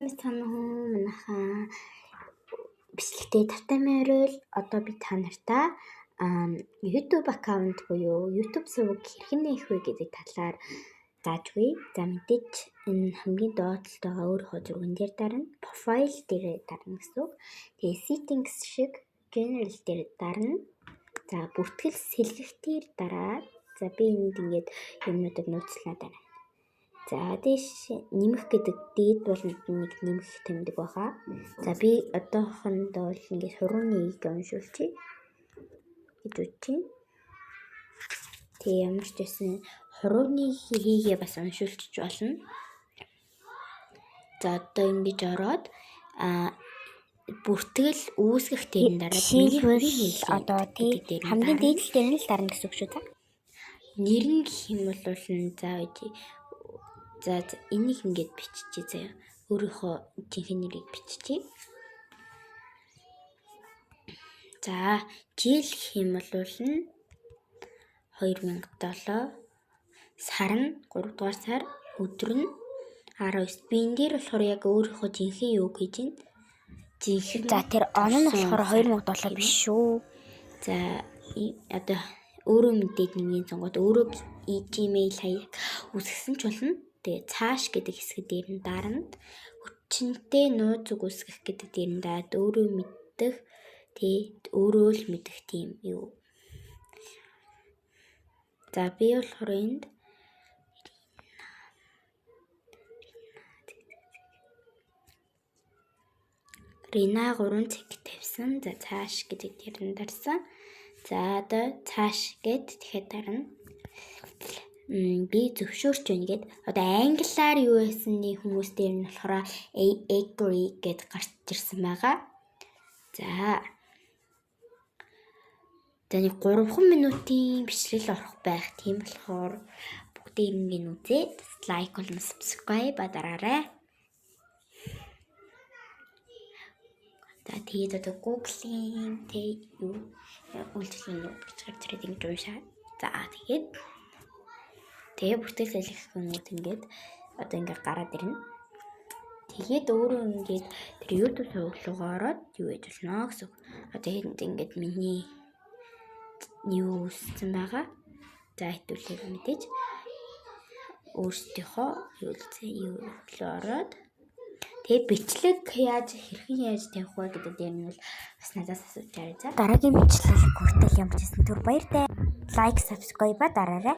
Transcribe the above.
Сайн манайхаа бичлэгтэй тавтай мөрөл одоо би та нартай YouTube аккаунт буюу YouTube суваг хэрхэн нээх вэ гэдэг талаар зааж өгье. За мэдээж энэ хамгийн доотлолт байгаа өөрийнхөө зурган дээр дарна, profile дээр дарна гэсэн үг. Тэгээ settings шиг general дээр дарна. За бүртгэл сэлгэхтэр дараад за би энд ингээд юмнуудыг нууцлаа дараа. За дээш нэмэх гэдэг дээд болонд нэг нэмэх тэмдэг баха. За би одоохондоо л ингээд хурууны ийг уншуулчих гэж үтчих. Тэгээ ямар ч байсан хурууны хийгээ бас уншуулчих болно. За одоо ингэж ороод бүртгэл үүсгэх дээр дараа одоо тий хамгийн дээдлэл дээр нь л дарна гэсэн үг шүү та. Нэр нь гэх юм бол за энийг ингээд биччихье заяа. Өөрийнхөө жинхэнэ нэрийг биччихье. За жил гэх юм бол 2007 сар нь 3 дугаар сар өдөр нь 19. Би энэ дээр болохоор яг өөрийнхөө жинхэнэ юу гэж байна. Жинхэнэ. За тэр он нь болохоор 2007 биш шүү. За одоо өөрөө мэдээд нэгний сонгоод өөрөө Gmail хаяг үүсгэсэн ч болно. Тэгээ цааш гэдэг хэсэг дээр нь дарна. Хүчинтэй нууц зүг үүсгэх гэдэг дээр нь даад өөрөө мэддэг. Тэгээ өөрөө л мэдэх тийм юу. За би болохоор энд Рина 3 цэг тавьсан. За цааш гэдэг дээр нь дарсан. За одоо цааш гэд тэгэхэд дарна. Би зөвшөөрч байна гэд одоо англиар юу хэлсэний хүмүүс дээр нь болохоор agree гэд гарч ирсэн байгаа. За нэг 3 минутын бичлэл орох байх. Тийм болохоор бүгдээ ингээд үзээд лайк болон subscribe дараарай. За тэгээд одоо Google-ийн юу үйлчлэгийн гэж гарч ирээд ингэж уншаа. За тэгээд бүртгэл салхих хүмүүс ингээд одоо ингээд гараад ирнэ. Тэгээд өөрөө ингээд тэр YouTube сувглуугаа ороод юу гэж болно гэсэн. Одоо энд ингээд миний юу үссэн байгаа. За хэвлэлийг мэдээж өөрсдийнхөө юу ороод тэгээд бичлэг хэрхэн яаж тавих вэ гэдэг дээр нь бол бас надаас асууж арай за. Дараагийн бичлэг хүртэл ямар ч зүйл баяртай. Лайк, subscribe дараарай.